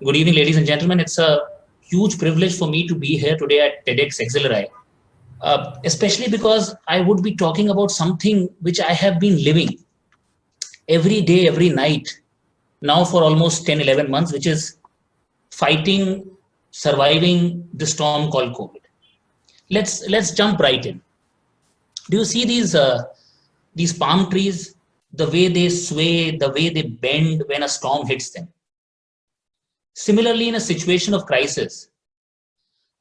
Good evening, ladies and gentlemen. It's a huge privilege for me to be here today at TEDx Accelerate, especially because I would be talking about something which I have been living every day, every night, now for almost 10, 11 months, which is fighting, surviving the storm called COVID. Let's jump right in. Do you see these palm trees? The way they sway, the way they bend when a storm hits them. Similarly, in a situation of crisis,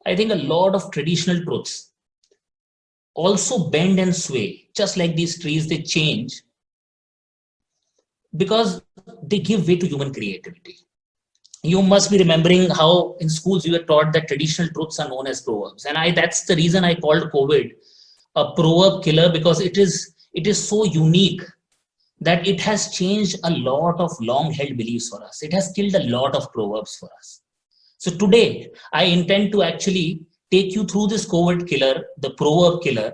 I think a lot of traditional truths also bend and sway, just like these trees, they change because they give way to human creativity. You must be remembering how in schools you were taught that traditional truths are known as proverbs. And that's the reason I called COVID a proverb killer, because it is so unique that it has changed a lot of long held beliefs for us. It has killed a lot of proverbs for us. So today, I intend to actually take you through this COVID killer, the proverb killer,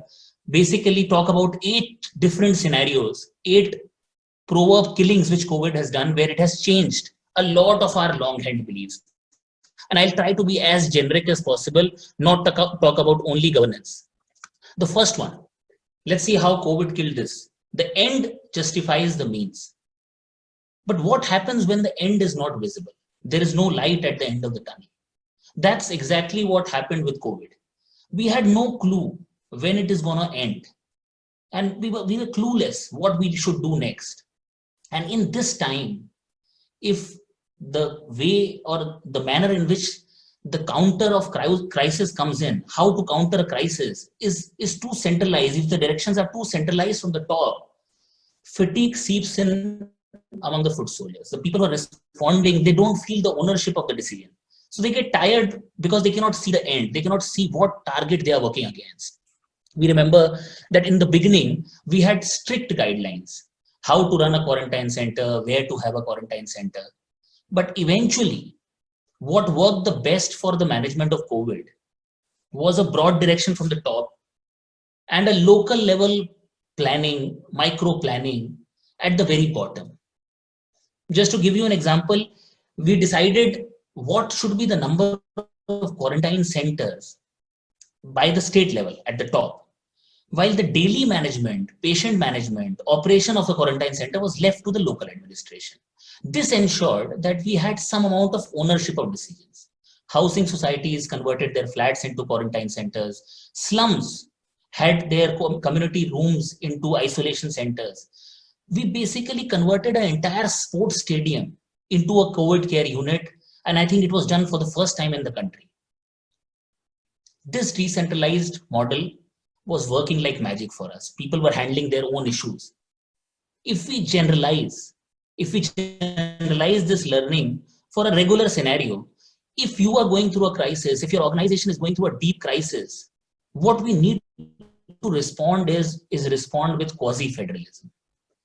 basically talk about 8 different scenarios, 8 proverb killings which COVID has done, where it has changed a lot of our long-held beliefs. And I'll try to be as generic as possible, not talk about only governance. The first one, let's see how COVID killed this. The end justifies the means. But what happens when the end is not visible? There is no light at the end of the tunnel. That's exactly what happened with COVID. We had no clue when it is going to end. And we were clueless what we should do next. And in this time, if the way or the manner in which the counter of crisis comes in, how to counter a crisis is too centralized, if the directions are too centralized from the top, fatigue seeps in among the foot soldiers. The people who are responding, they don't feel the ownership of the decision. So they get tired because they cannot see the end. They cannot see what target they are working against. We remember that in the beginning, we had strict guidelines, how to run a quarantine center, where to have a quarantine center. But eventually, what worked the best for the management of COVID was a broad direction from the top and a local level planning, micro planning at the very bottom. Just to give you an example, we decided what should be the number of quarantine centers by the state level at the top, while the daily management, patient management, operation of the quarantine center was left to the local administration. This ensured that we had some amount of ownership of decisions. Housing societies converted their flats into quarantine centers. Slums had their community rooms into isolation centers. We basically converted an entire sports stadium into a COVID care unit, and I think it was done for the first time in the country. This decentralized model was working like magic for us. People were handling their own issues. If we generalize, this learning for a regular scenario, if you are going through a crisis, if your organization is going through a deep crisis, what we need to respond is respond with quasi-federalism.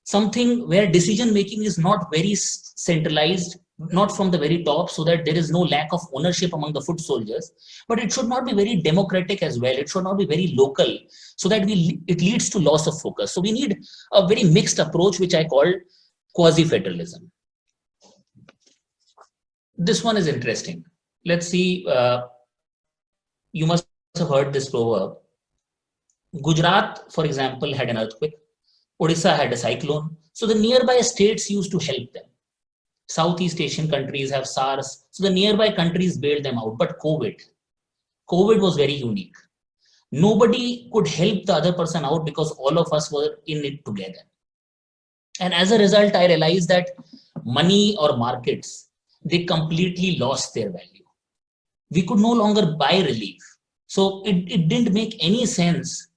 Something where decision making is not very centralized, not from the very top, so that there is no lack of ownership among the foot soldiers, but it should not be very democratic as well. It should not be very local, so that it leads to loss of focus. So we need a very mixed approach, which I call quasi-federalism. This one is interesting. Let's see. You must have heard this proverb. Gujarat, for example, had an earthquake. Odisha had a cyclone. So the nearby states used to help them. Southeast Asian countries have SARS. So the nearby countries bailed them out. But COVID was very unique. Nobody could help the other person out because all of us were in it together. And as a result, I realized that money or markets, they completely lost their value. We could no longer buy relief. So it didn't make any sense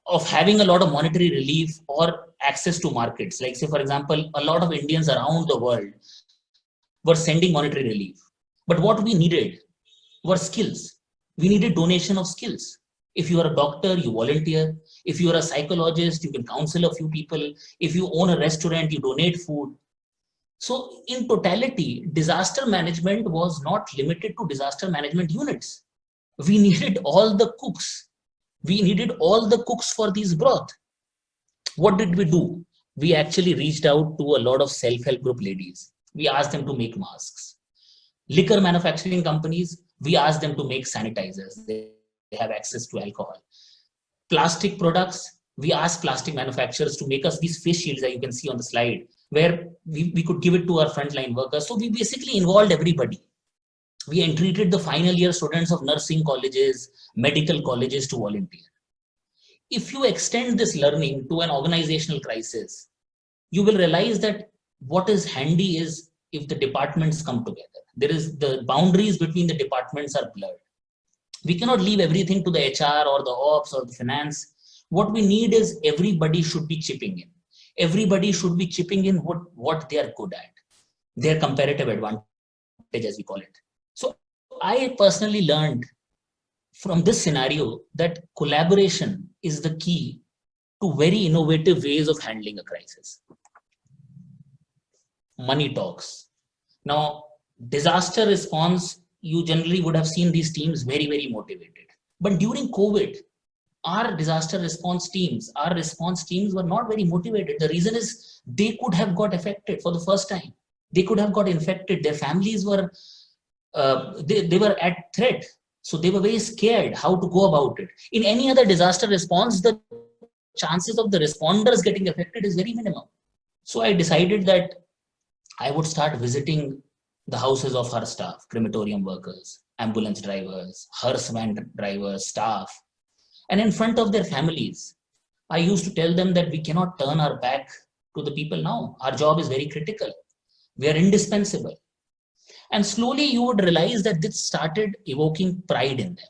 of having a lot of monetary relief or access to markets. Like, say, for example, a lot of Indians around the world were sending monetary relief. But what we needed were skills. We needed donation of skills. If you are a doctor, you volunteer. If you are a psychologist, you can counsel a few people. If you own a restaurant, you donate food. So in totality, disaster management was not limited to disaster management units. We needed all the cooks. We needed all the cooks for these broth. What did we do? We actually reached out to a lot of self-help group ladies. We asked them to make masks. Liquor manufacturing companies, we ask them to make sanitizers. They have access to alcohol. Plastic products, we ask plastic manufacturers to make us these face shields that you can see on the slide, where we could give it to our frontline workers. So we basically involved everybody. We entreated the final year students of nursing colleges, medical colleges to volunteer. If you extend this learning to an organizational crisis, you will realize that what is handy is if the departments come together. There is the boundaries between the departments are blurred. We cannot leave everything to the HR or the ops or the finance. What we need is everybody should be chipping in. Everybody should be chipping in what they are good at, their comparative advantage, as we call it. So I personally learned from this scenario that collaboration is the key to very innovative ways of handling a crisis. Money talks. Now, disaster response, you generally would have seen these teams very, very motivated. But during COVID, our disaster response teams, our response teams were not very motivated. The reason is they could have got affected for the first time. They could have got infected. Their families were, they were at threat. So they were very scared how to go about it. In any other disaster response, the chances of the responders getting affected is very minimal. So I decided that I would start visiting the houses of our staff, crematorium workers, ambulance drivers, hearse van drivers, staff. And in front of their families, I used to tell them that we cannot turn our back to the people now. Our job is very critical. We are indispensable. And slowly you would realize that this started evoking pride in them.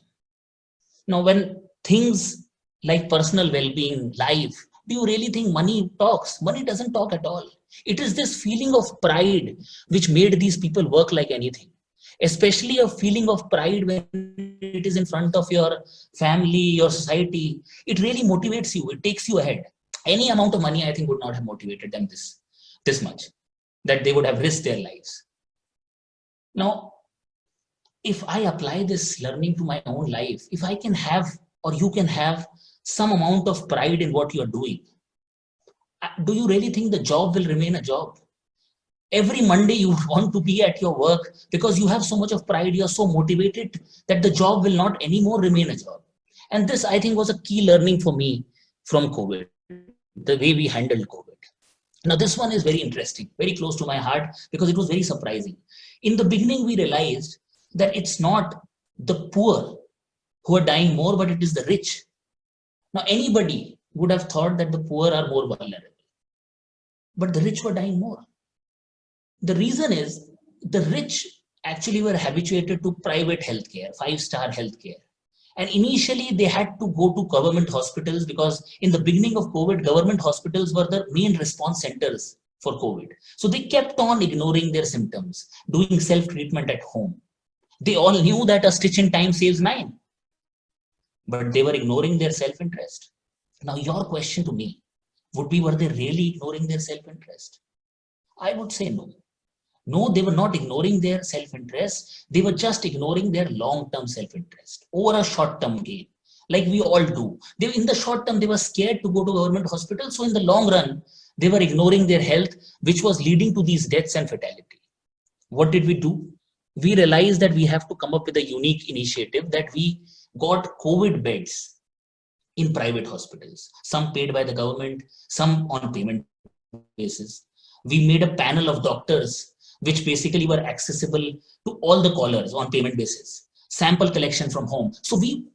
Now, when things like personal well-being, life, do you really think money talks? Money doesn't talk at all. It is this feeling of pride which made these people work like anything. Especially a feeling of pride when it is in front of your family, your society. It really motivates you. It takes you ahead. Any amount of money, I think, would not have motivated them this much, that they would have risked their lives. Now, if I apply this learning to my own life, if I can have, or you can have some amount of pride in what you're doing, do you really think the job will remain a job? Every Monday you want to be at your work because you have so much of pride, you're so motivated that the job will not anymore remain a job. And this, I think, was a key learning for me from COVID, the way we handled COVID. Now, this one is very interesting, very close to my heart because it was very surprising. In the beginning, we realized that it's not the poor who are dying more, but it is the rich. Now, anybody would have thought that the poor are more vulnerable, but the rich were dying more. The reason is the rich actually were habituated to private healthcare, five-star healthcare. And initially they had to go to government hospitals because in the beginning of COVID, government hospitals were the main response centers for COVID. So they kept on ignoring their symptoms, doing self-treatment at home. They all knew that a stitch in time saves 9, but they were ignoring their self-interest. Now your question to me would be, were they really ignoring their self-interest? I would say no. No, they were not ignoring their self-interest. They were just ignoring their long-term self-interest over a short-term gain, like we all do. In the short term, they were scared to go to government hospital. So in the long run, they were ignoring their health, which was leading to these deaths and fatality. What did we do? We realized that we have to come up with a unique initiative, that we got COVID beds in private hospitals, some paid by the government, some on payment basis. We made a panel of doctors which basically were accessible to all the callers on payment basis, sample collection from home. So we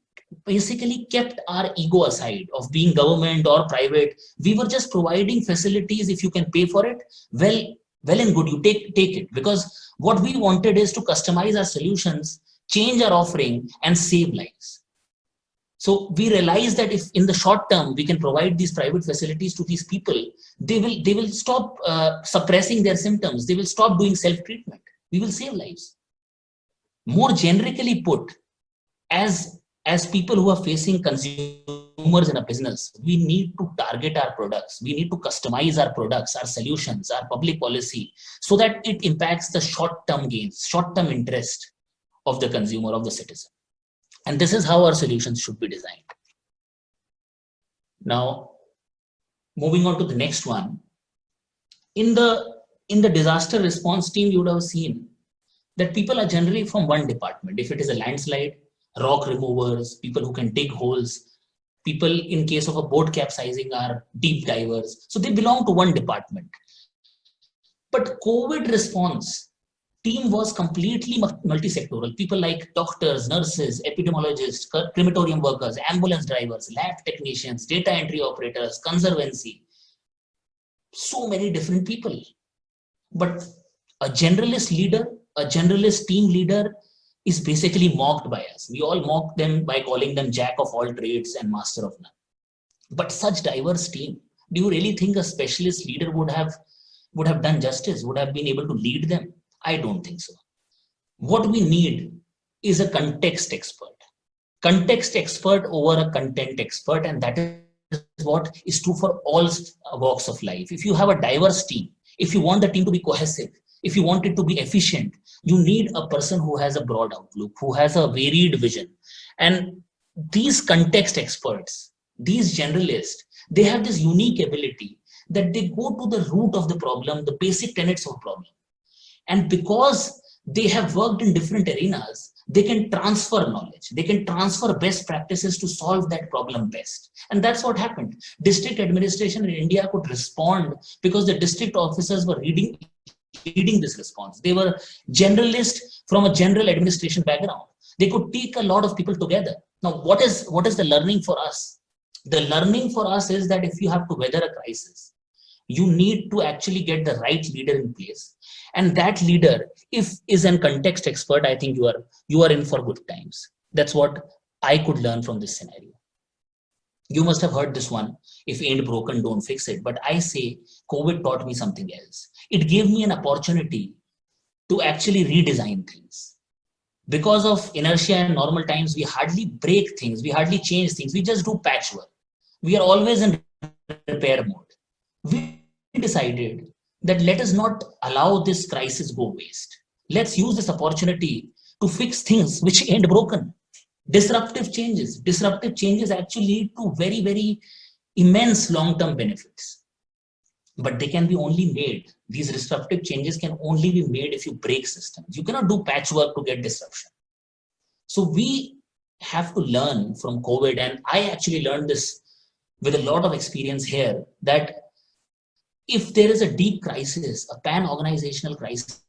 basically kept our ego aside of being government or private. We were just providing facilities. If you can pay for it, well and good, you take it. Because what we wanted is to customize our solutions, change our offering, and save lives. So we realized that if in the short term we can provide these private facilities to these people, they will stop suppressing their symptoms. They will stop doing self-treatment. We will save lives. More generically put, as people who are facing consumers in a business, we need to target our products. We need to customize our products, our solutions, our public policy, so that it impacts the short-term gains, short-term interest of the consumer, of the citizen. And this is how our solutions should be designed. Now, moving on to the next one. In the disaster response team, you would have seen that people are generally from one department. If it is a landslide, rock removers, people who can dig holes, people in case of a boat capsizing are deep divers. So they belong to one department. But COVID response team was completely multi-sectoral. People like doctors, nurses, epidemiologists, crematorium workers, ambulance drivers, lab technicians, data entry operators, conservancy. So many different people. But a generalist leader, a generalist team leader is basically mocked by us. We all mock them by calling them jack of all trades and master of none. But such diverse team, do you really think a specialist leader would have done justice, would have been able to lead them? I don't think so. What we need is a context expert. Context expert over a content expert, and that is what is true for all walks of life. If you have a diverse team, if you want the team to be cohesive, if you want it to be efficient, you need a person who has a broad outlook, who has a varied vision. And these context experts, these generalists, they have this unique ability that they go to the root of the problem, the basic tenets of problem. And because they have worked in different arenas, they can transfer knowledge. They can transfer best practices to solve that problem best. And that's what happened. District administration in India could respond because the district officers were leading this response. They were generalists from a general administration background. They could take a lot of people together. Now, what is the learning for us? The learning for us is that if you have to weather a crisis, you need to actually get the right leader in place. And that leader, if is an context expert, I think you are in for good times. That's what I could learn from this scenario. You must have heard this one, if ain't broken, don't fix it. But I say COVID taught me something else. It gave me an opportunity to actually redesign things. Because of inertia and normal times, we hardly break things, we hardly change things, we just do patchwork. We are always in repair mode. We decided that let us not allow this crisis go waste. Let's use this opportunity to fix things which ain't broken. Disruptive changes actually lead to very, very immense long-term benefits. But they can be only made, these disruptive changes can only be made if you break systems. You cannot do patchwork to get disruption. So we have to learn from COVID, and I actually learned this with a lot of experience here, that if there is a deep crisis, a pan-organizational crisis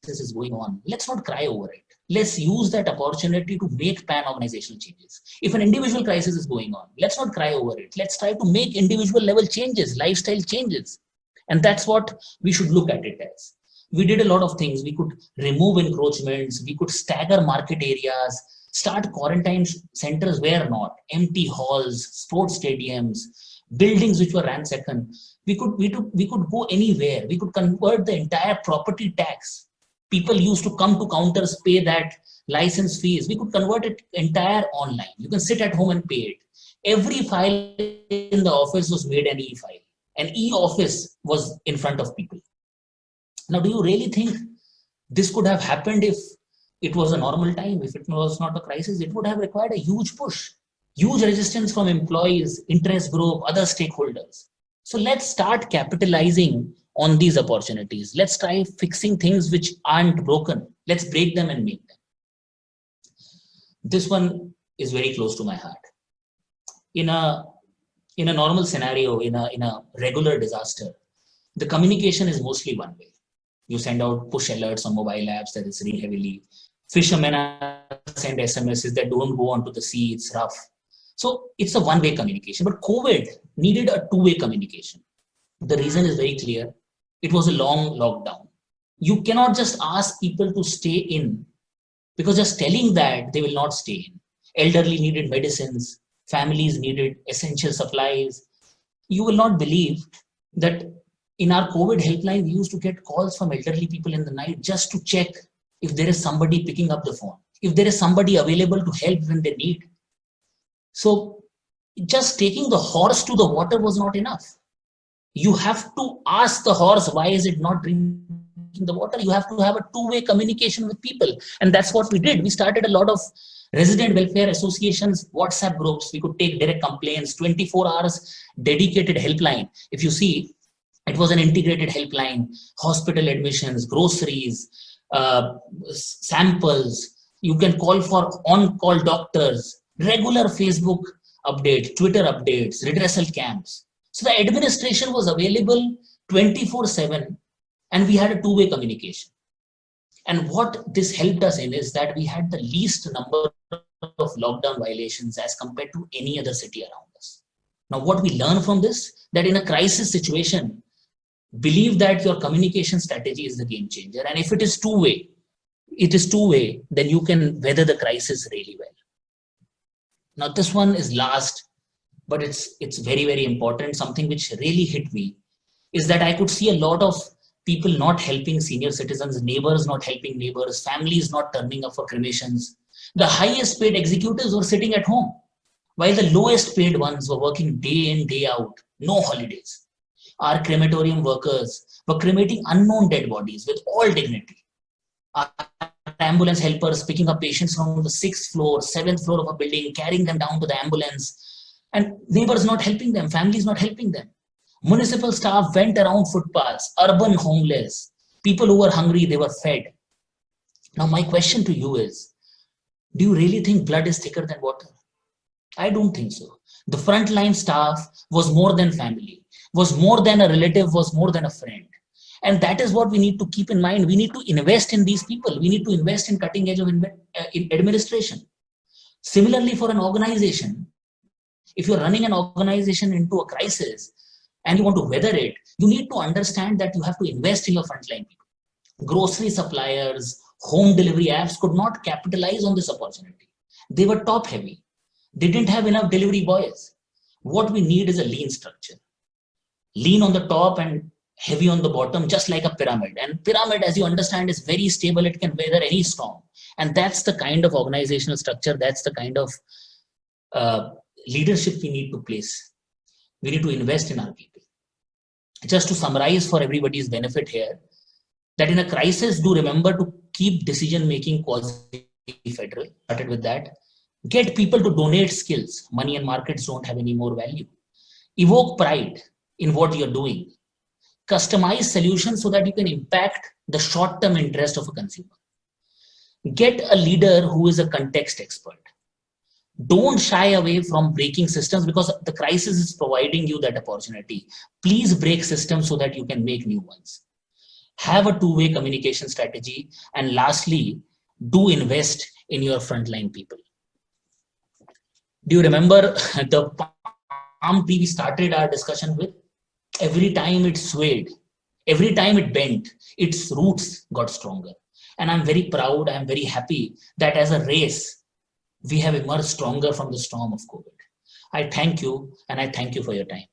is going on, let's not cry over it. Let's use that opportunity to make pan-organizational changes. If an individual crisis is going on, let's not cry over it. Let's try to make individual level changes, lifestyle changes. And that's what we should look at it as. We did a lot of things. We could remove encroachments. We could stagger market areas, start quarantine centers where not, empty halls, sports stadiums, buildings which were ransacked. We could go anywhere. We could convert the entire property tax. People used to come to counters, pay that license fees. We could convert it entire online. You can sit at home and pay it. Every file in the office was made an e-file. An e-office was in front of people. Now, do you really think this could have happened if it was a normal time, if it was not a crisis? It would have required a huge push, huge resistance from employees, interest group, other stakeholders. So let's start capitalizing on these opportunities. Let's try fixing things which aren't broken. Let's break them and make them. This one is very close to my heart. In a normal scenario, in a regular disaster, the communication is mostly one way. You send out push alerts on mobile apps that it's raining heavily. Fishermen send SMSs that don't go onto the sea, it's rough. So it's a one-way communication. But COVID needed a two-way communication. The reason is very clear. It was a long lockdown. You cannot just ask people to stay in, because just telling that they will not stay in. Elderly needed medicines, families needed essential supplies. You will not believe that in our COVID helpline, we used to get calls from elderly people in the night just to check if there is somebody picking up the phone, if there is somebody available to help when they need. So just taking the horse to the water was not enough. You have to ask the horse, why is it not drinking the water? You have to have a two-way communication with people. And that's what we did. We started a lot of resident welfare associations, WhatsApp groups. We could take direct complaints, 24 hours dedicated helpline. If you see, it was an integrated helpline, hospital admissions, groceries, samples. You can call for on-call doctors, regular Facebook updates, Twitter updates, redressal camps. So the administration was available 24/7, and we had a two-way communication. And what this helped us in is that we had the least number of lockdown violations as compared to any other city around us. Now, what we learn from this, that in a crisis situation, believe that your communication strategy is the game changer. And if it is two-way, then you can weather the crisis really well. Now, this one is last, but it's very, very important. Something which really hit me is that I could see a lot of people not helping senior citizens, neighbors not helping neighbors, families not turning up for cremations. The highest paid executives were sitting at home, while the lowest paid ones were working day in, day out, no holidays. Our crematorium workers were cremating unknown dead bodies with all dignity. Our ambulance helpers picking up patients from the 6th floor, 7th floor of a building, carrying them down to the ambulance, and neighbors not helping them, families not helping them. Municipal staff went around footpaths, urban homeless, people who were hungry, they were fed. Now, my question to you is, do you really think blood is thicker than water? I don't think so. The frontline staff was more than family, was more than a relative, was more than a friend. And that is what we need to keep in mind. We need to invest in these people. We need to invest in cutting edge of in administration. Similarly, for an organization, if you're running an organization into a crisis and you want to weather it, you need to understand that you have to invest in your frontline people. Grocery suppliers, home delivery apps could not capitalize on this opportunity. They were top heavy. They didn't have enough delivery boys. What we need is a lean structure. Lean on the top and heavy on the bottom, just like a pyramid. And pyramid, as you understand, is very stable. It can weather any storm. And that's the kind of organizational structure. That's the kind of leadership we need to place. We need to invest in our people. Just to summarize for everybody's benefit here, that in a crisis, do remember to keep decision-making quasi-federal. Started with that. Get people to donate skills. Money and markets don't have any more value. Evoke pride in what you're doing. Customize solutions so that you can impact the short-term interest of a consumer. Get a leader who is a context expert. Don't shy away from breaking systems because the crisis is providing you that opportunity. Please break systems so that you can make new ones. Have a two-way communication strategy. And lastly, do invest in your frontline people. Do you remember the palm tree we started our discussion with? Every time it swayed, every time it bent, its roots got stronger. And I'm very proud, I'm very happy that as a race, we have emerged stronger from the storm of COVID. I thank you, and I thank you for your time.